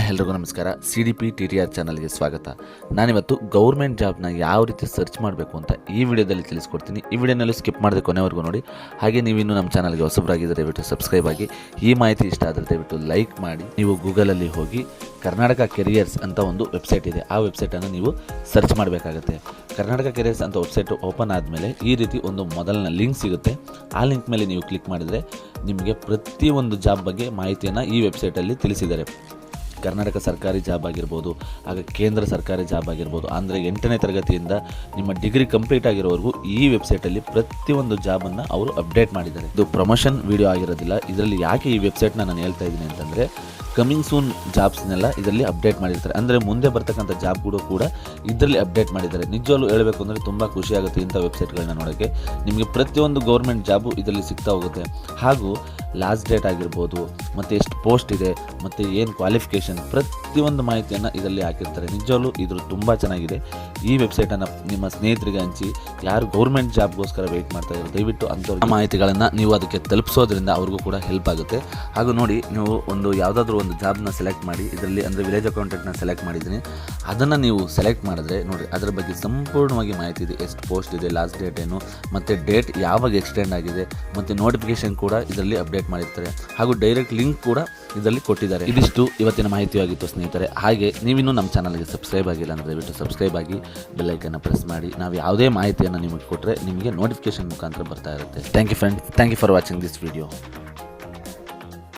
ಎಲ್ರಿಗೂ ನಮಸ್ಕಾರ. CDP TTR ಚಾನಲ್ಗೆ ಸ್ವಾಗತ. ನಾನಿವತ್ತು ಗೌರ್ಮೆಂಟ್ ಜಾಬ್ನ ಯಾವ ರೀತಿ ಸರ್ಚ್ ಮಾಡಬೇಕು ಅಂತ ಈ ವಿಡಿಯೋದಲ್ಲಿ ತಿಳಿಸ್ಕೊಡ್ತೀನಿ. ಈ ವಿಡಿಯೋನಲ್ಲಿ ಸ್ಕಿಪ್ ಮಾಡದೆ ಕೊನೆವರೆಗೂ ನೋಡಿ. ಹಾಗೆ ನೀವಿನ್ನೂ ನಮ್ಮ ಚಾನಲ್ಗೆ ಹೊಸಬರಾಗಿದ್ದರೆ ದಯವಿಟ್ಟು ಸಬ್ಸ್ಕ್ರೈಬ್ ಆಗಿ. ಈ ಮಾಹಿತಿ ಇಷ್ಟ ಆದರೆ ದಯವಿಟ್ಟು ಲೈಕ್ ಮಾಡಿ. ನೀವು ಗೂಗಲಲ್ಲಿ ಹೋಗಿ ಕರ್ನಾಟಕ ಕೆರಿಯರ್ಸ್ ಅಂತ ಒಂದು ವೆಬ್ಸೈಟ್ ಇದೆ. ಆ ವೆಬ್ಸೈಟನ್ನು ನೀವು ಸರ್ಚ್ ಮಾಡಬೇಕಾಗತ್ತೆ. ಕರ್ನಾಟಕ ಕೆರಿಯರ್ಸ್ ಅಂತ ವೆಬ್ಸೈಟ್ ಓಪನ್ ಆದಮೇಲೆ ಈ ರೀತಿ ಒಂದು ಮೊದಲನೇ ಲಿಂಕ್ ಸಿಗುತ್ತೆ. ಆ ಲಿಂಕ್ ಮೇಲೆ ನೀವು ಕ್ಲಿಕ್ ಮಾಡಿದರೆ ನಿಮಗೆ ಪ್ರತಿಯೊಂದು ಜಾಬ್ ಬಗ್ಗೆ ಮಾಹಿತಿಯನ್ನು ಈ ವೆಬ್ಸೈಟಲ್ಲಿ ತಿಳಿಸಿದ್ದಾರೆ. ಕರ್ನಾಟಕ ಸರ್ಕಾರಿ ಜಾಬ್ ಆಗಿರ್ಬೋದು, ಹಾಗೆ ಕೇಂದ್ರ ಸರ್ಕಾರಿ ಜಾಬ್ ಆಗಿರ್ಬೋದು, ಅಂದರೆ 8ನೇ ತರಗತಿಯಿಂದ ನಿಮ್ಮ ಡಿಗ್ರಿ ಕಂಪ್ಲೀಟ್ ಆಗಿರೋವರೆಗೂ ಈ ವೆಬ್ಸೈಟಲ್ಲಿ ಪ್ರತಿಯೊಂದು ಜಾಬನ್ನು ಅವರು ಅಪ್ಡೇಟ್ ಮಾಡಿದ್ದಾರೆ. ಇದು ಪ್ರಮೋಷನ್ ವಿಡಿಯೋ ಆಗಿರೋದಿಲ್ಲ. ಇದರಲ್ಲಿ ಯಾಕೆ ಈ ವೆಬ್ಸೈಟ್ನ ನಾನು ಹೇಳ್ತಾ ಇದ್ದೀನಿ ಅಂತಂದರೆ, ಕಮಿಂಗ್ ಸೂನ್ ಜಾಬ್ಸ್ನೆಲ್ಲ ಇದರಲ್ಲಿ ಅಪ್ಡೇಟ್ ಮಾಡಿರ್ತಾರೆ. ಅಂದರೆ ಮುಂದೆ ಬರ್ತಕ್ಕಂಥ ಜಾಬ್ಗಳು ಕೂಡ ಇದರಲ್ಲಿ ಅಪ್ಡೇಟ್ ಮಾಡಿದ್ದಾರೆ. ನಿಜವಾಗ್ಲೂ ಹೇಳಬೇಕು ಅಂದರೆ ತುಂಬ ಖುಷಿಯಾಗುತ್ತೆ ಇಂಥ ವೆಬ್ಸೈಟ್ಗಳನ್ನ ನೋಡೋಕ್ಕೆ. ನಿಮಗೆ ಪ್ರತಿಯೊಂದು ಗೌರ್ಮೆಂಟ್ ಜಾಬು ಇದರಲ್ಲಿ ಸಿಗ್ತಾ ಹೋಗುತ್ತೆ. ಹಾಗೂ ಲಾಸ್ಟ್ ಡೇಟ್ ಆಗಿರ್ಬೋದು, ಮತ್ತು ಎಷ್ಟು ಪೋಸ್ಟ್ ಇದೆ, ಮತ್ತು ಏನು ಕ್ವಾಲಿಫಿಕೇಷನ್, ಪ್ರತಿಯೊಂದು ಮಾಹಿತಿಯನ್ನು ಇದರಲ್ಲಿ ಹಾಕಿರ್ತಾರೆ. ನಿಜವಾಗ್ಲೂ ಇದು ತುಂಬ ಚೆನ್ನಾಗಿದೆ. ಈ ವೆಬ್ಸೈಟನ್ನು ನಿಮ್ಮ ಸ್ನೇಹಿತರಿಗೆ ಹಂಚಿ. ಯಾರು ಗೌರ್ಮೆಂಟ್ ಜಾಬ್ಗೋಸ್ಕರ ವೆಯ್ಟ್ ಮಾಡ್ತಾ ಇದ್ದಾರೆ ದಯವಿಟ್ಟು ಅಂಥವ್ರ ಮಾಹಿತಿಗಳನ್ನು ನೀವು ಅದಕ್ಕೆ ತಲುಪಿಸೋದ್ರಿಂದ ಅವ್ರಿಗೂ ಕೂಡ ಹೆಲ್ಪ್ ಆಗುತ್ತೆ. ಹಾಗೂ ನೋಡಿ, ನೀವು ಯಾವುದಾದ್ರೂ ಒಂದು ಜಾಬ್ನ ಸೆಲೆಕ್ಟ್ ಮಾಡಿ. ಇದರಲ್ಲಿ ಅಂದರೆ ವಿಲೇಜ್ ಅಕೌಂಟೆಂಟ್ನ ಸೆಲೆಕ್ಟ್ ಮಾಡಿದ್ದೀನಿ. ಅದನ್ನು ನೀವು ಸೆಲೆಕ್ಟ್ ಮಾಡಿದ್ರೆ ನೋಡಿ, ಅದರ ಬಗ್ಗೆ ಸಂಪೂರ್ಣವಾಗಿ ಮಾಹಿತಿ ಇದೆ. ಎಷ್ಟು ಪೋಸ್ಟ್ ಇದೆ, ಲಾಸ್ಟ್ ಡೇಟ್ ಏನು, ಮತ್ತು ಡೇಟ್ ಯಾವಾಗ ಎಕ್ಸ್ಟೆಂಡ್ ಆಗಿದೆ, ಮತ್ತು ನೋಟಿಫಿಕೇಶನ್ ಕೂಡ ಇದರಲ್ಲಿ ಅಪ್ಡೇಟ್ ಮಾಡಿರ್ತಾರೆ. ಹಾಗೂ ಡೈರೆಕ್ಟ್ ಲಿಂಕ್ ಕೂಡ ಇದರಲ್ಲಿ ಕೊಟ್ಟಿದ್ದಾರೆ. ಇದಿಷ್ಟು ಇವತ್ತಿನ ಮಾಹಿತಿಯಾಗಿತ್ತು ಸ್ನೇಹಿತರೆ. ಹಾಗೆ ನೀವಿನ್ನೂ ನಮ್ಮ ಚಾನಲ್ಗೆ ಸಬ್ಸ್ಕ್ರೈಬ್ ಆಗಿಲ್ಲ ಅಂದರೆ ದಯವಿಟ್ಟು ಸಬ್ಸ್ಕ್ರೈಬ್ ಆಗಿ, ಬೆಲ್ ಐಕನ್ನ ಪ್ರೆಸ್ ಮಾಡಿ. ನಾವು ಯಾವುದೇ ಮಾಹಿತಿಯನ್ನು ನಿಮಗೆ ಕೊಟ್ಟರೆ ನಿಮಗೆ ನೋಟಿಫಿಕೇಶನ್ ಮುಖಾಂತರ ಬರ್ತಾ ಇರುತ್ತೆ. Thank you friends. Thank you for watching this video.